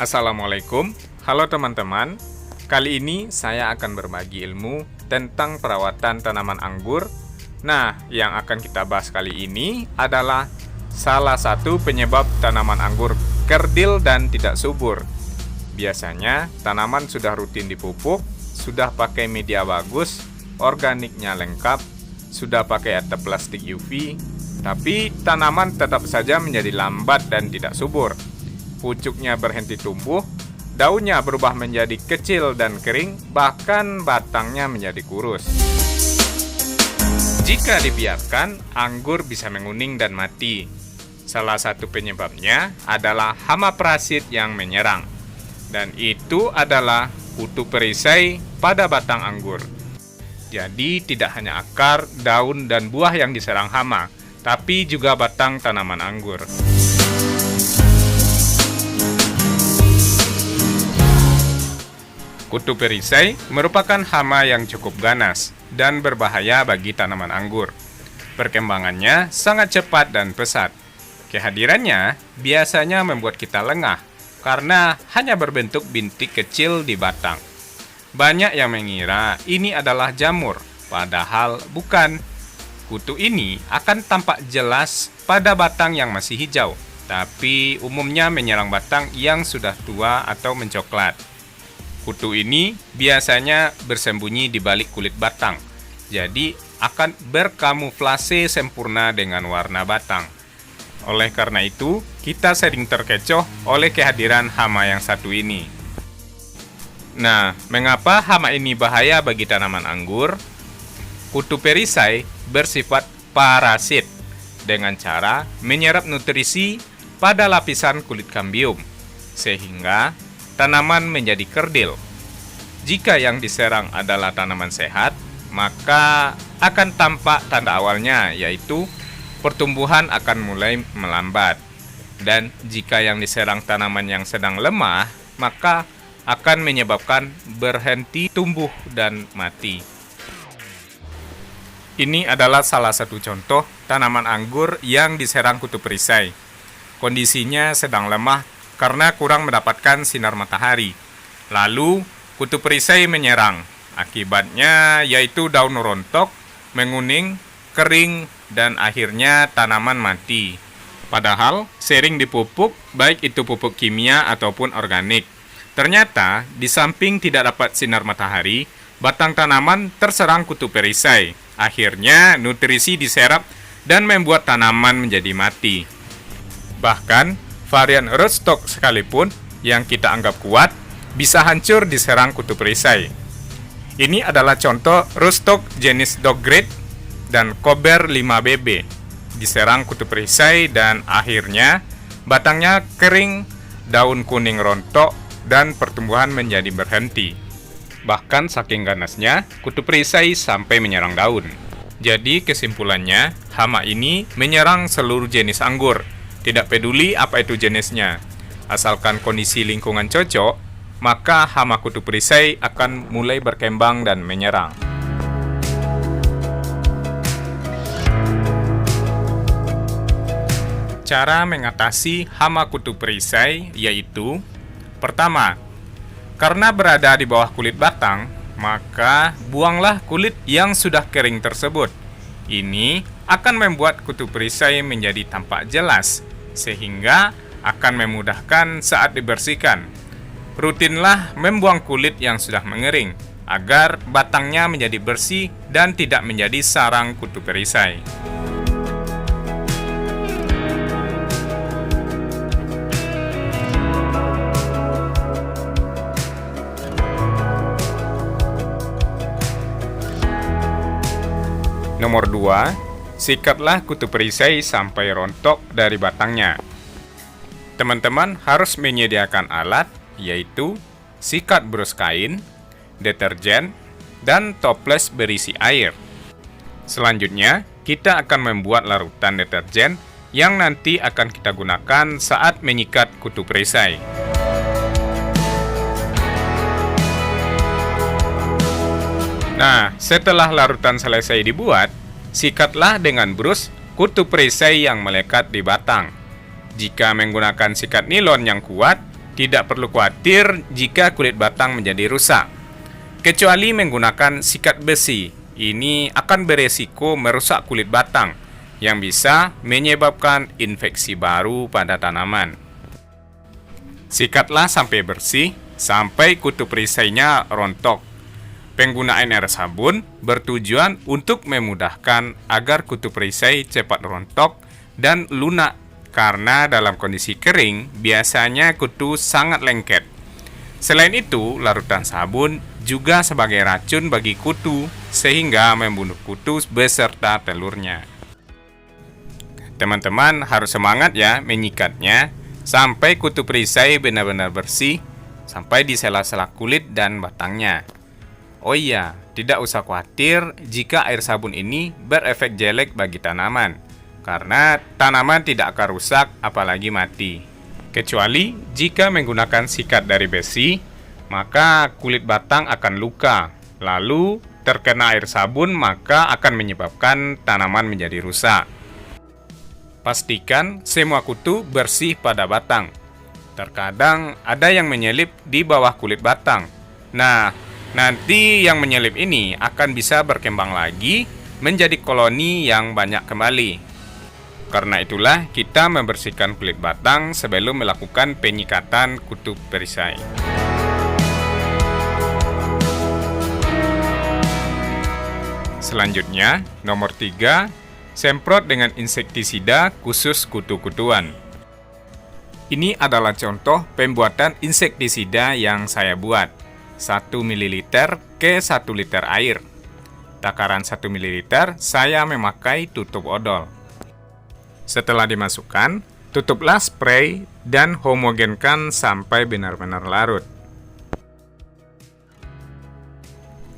Assalamualaikum, halo teman-teman. Kali ini saya akan berbagi ilmu tentang perawatan tanaman anggur. Nah, yang akan kita bahas kali ini adalah salah satu penyebab tanaman anggur kerdil dan tidak subur. Biasanya tanaman sudah rutin dipupuk, sudah pakai media bagus, organiknya lengkap, sudah pakai atap plastik UV, tapi tanaman tetap saja menjadi lambat dan tidak subur. Pucuknya berhenti tumbuh, daunnya berubah menjadi kecil dan kering, bahkan batangnya menjadi kurus. Jika dibiarkan, anggur bisa menguning dan mati. Salah satu penyebabnya adalah hama parasit yang menyerang. Dan itu adalah kutu perisai pada batang anggur. Jadi tidak hanya akar, daun, dan buah yang diserang hama, tapi juga batang tanaman anggur. Kutu perisai merupakan hama yang cukup ganas dan berbahaya bagi tanaman anggur. Perkembangannya sangat cepat dan pesat. Kehadirannya biasanya membuat kita lengah karena hanya berbentuk bintik kecil di batang. Banyak yang mengira ini adalah jamur, padahal bukan. Kutu ini akan tampak jelas pada batang yang masih hijau, tapi umumnya menyerang batang yang sudah tua atau mencoklat. Kutu ini biasanya bersembunyi di balik kulit batang, jadi akan berkamuflase sempurna dengan warna batang. Oleh karena itu, kita sering terkecoh oleh kehadiran hama yang satu ini. Nah, mengapa hama ini bahaya bagi tanaman anggur? Kutu perisai bersifat parasit dengan cara menyerap nutrisi pada lapisan kulit kambium, sehingga tanaman menjadi kerdil. Jika yang diserang adalah tanaman sehat, maka akan tampak tanda awalnya, yaitu pertumbuhan akan mulai melambat. Dan jika yang diserang tanaman yang sedang lemah, maka akan menyebabkan berhenti tumbuh dan mati. Ini adalah salah satu contoh tanaman anggur yang diserang kutu perisai. Kondisinya sedang lemah karena kurang mendapatkan sinar matahari. Lalu, kutu perisai menyerang. Akibatnya yaitu daun rontok, menguning, kering, dan akhirnya tanaman mati. Padahal, sering dipupuk, baik itu pupuk kimia ataupun organik. Ternyata, di samping tidak dapat sinar matahari, batang tanaman terserang kutu perisai. Akhirnya, nutrisi diserap dan membuat tanaman menjadi mati. Bahkan, varian rootstock sekalipun yang kita anggap kuat bisa hancur diserang kutu perisai. Ini adalah contoh rootstock jenis Doggrade dan Cobber 5BB diserang kutu perisai dan akhirnya batangnya kering, daun kuning rontok, dan pertumbuhan menjadi berhenti. Bahkan saking ganasnya, kutu perisai sampai menyerang daun. Jadi kesimpulannya, hama ini menyerang seluruh jenis anggur. Tidak peduli apa itu jenisnya. Asalkan kondisi lingkungan cocok, maka hama kutu perisai akan mulai berkembang dan menyerang. Cara mengatasi hama kutu perisai yaitu: pertama, karena berada di bawah kulit batang, maka buanglah kulit yang sudah kering tersebut. Ini akan membuat kutu perisai menjadi tampak jelas, sehingga akan memudahkan saat dibersihkan. Rutinlah membuang kulit yang sudah mengering, agar batangnya menjadi bersih dan tidak menjadi sarang kutu perisai. Nomor 2, sikatlah kutu perisai sampai rontok dari batangnya. Teman-teman harus menyediakan alat, yaitu sikat brus kain, deterjen, dan toples berisi air. Selanjutnya, kita akan membuat larutan deterjen yang nanti akan kita gunakan saat menyikat kutu perisai. Nah, setelah larutan selesai dibuat, sikatlah dengan brus kutu perisai yang melekat di batang. Jika menggunakan sikat nilon yang kuat, Tidak perlu khawatir jika kulit batang menjadi rusak, kecuali menggunakan sikat besi. Ini akan beresiko merusak kulit batang yang bisa menyebabkan infeksi baru pada tanaman. Sikatlah sampai bersih, sampai kutu perisainya rontok. Penggunaan air sabun bertujuan untuk memudahkan agar kutu perisai cepat rontok dan lunak, karena dalam kondisi kering biasanya kutu sangat lengket. Selain itu, larutan sabun juga sebagai racun bagi kutu sehingga membunuh kutu beserta telurnya. Teman-teman harus semangat ya menyikatnya sampai kutu perisai benar-benar bersih sampai di sela-sela kulit dan batangnya. Oh iya, tidak usah khawatir jika air sabun ini berefek jelek bagi tanaman, karena tanaman tidak akan rusak apalagi mati. Kecuali jika menggunakan sikat dari besi, maka kulit batang akan luka. Lalu terkena air sabun maka akan menyebabkan tanaman menjadi rusak. Pastikan semua kutu bersih pada batang. Terkadang ada yang menyelip di bawah kulit batang. Nah, nanti yang menyelip ini akan bisa berkembang lagi menjadi koloni yang banyak kembali. Karena itulah kita membersihkan kulit batang sebelum melakukan penyikatan kutu perisai. Selanjutnya, nomor 3, semprot dengan insektisida khusus kutu-kutuan. Ini adalah contoh pembuatan insektisida yang saya buat. 1 ml ke 1 liter air. Takaran 1 ml saya memakai tutup odol. Setelah dimasukkan, tutuplah spray dan homogenkan sampai benar-benar larut.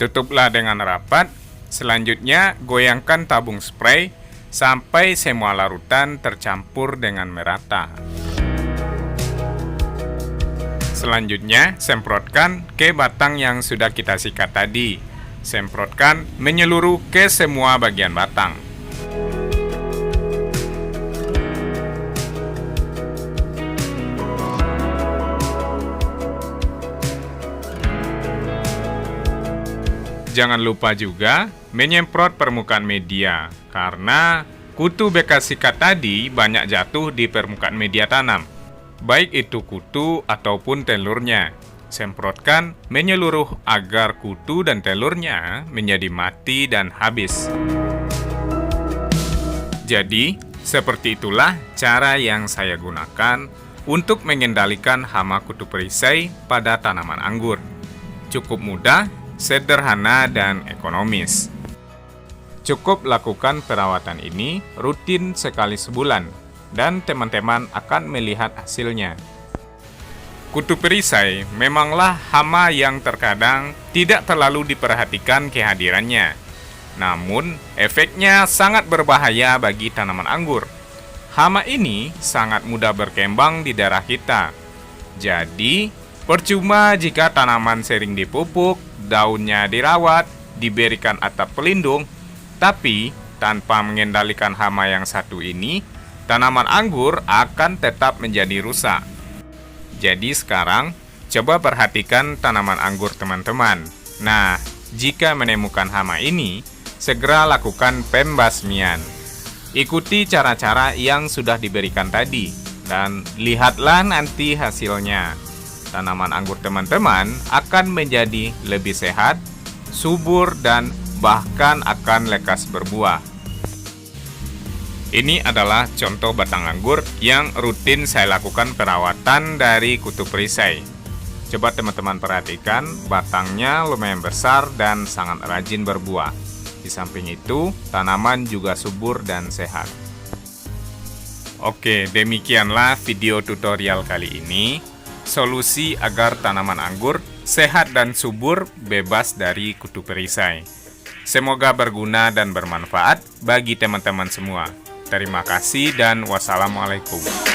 Tutuplah dengan rapat. Selanjutnya, goyangkan tabung spray sampai semua larutan tercampur dengan merata. Selanjutnya, semprotkan ke batang yang sudah kita sikat tadi. Semprotkan menyeluruh ke semua bagian batang. Jangan lupa juga menyemprot permukaan media, karena kutu bekas sikat tadi banyak jatuh di permukaan media tanam, baik itu kutu ataupun telurnya. Semprotkan menyeluruh agar kutu dan telurnya menjadi mati dan habis. Jadi, seperti itulah cara yang saya gunakan untuk mengendalikan hama kutu perisai pada tanaman anggur. Cukup mudah, sederhana, dan ekonomis. Cukup lakukan perawatan ini rutin sekali sebulan, dan teman-teman akan melihat hasilnya. Kutu perisai memanglah hama yang terkadang tidak terlalu diperhatikan kehadirannya. Namun, efeknya sangat berbahaya bagi tanaman anggur. Hama ini sangat mudah berkembang di daerah kita. Jadi, percuma jika tanaman sering dipupuk, daunnya dirawat, diberikan atap pelindung, tapi tanpa mengendalikan hama yang satu ini, tanaman anggur akan tetap menjadi rusak. Jadi sekarang, coba perhatikan tanaman anggur teman-teman. Nah, jika menemukan hama ini, segera lakukan pembasmian. Ikuti cara-cara yang sudah diberikan tadi, dan lihatlah nanti hasilnya. Tanaman anggur teman-teman akan menjadi lebih sehat, subur, dan bahkan akan lekas berbuah. Ini adalah contoh batang anggur yang rutin saya lakukan perawatan dari kutu perisai. Coba teman-teman perhatikan, batangnya lumayan besar dan sangat rajin berbuah. Di samping itu, tanaman juga subur dan sehat. Oke, demikianlah video tutorial kali ini. Solusi agar tanaman anggur sehat dan subur bebas dari kutu perisai. Semoga berguna dan bermanfaat bagi teman-teman semua. Terima kasih dan wassalamualaikum.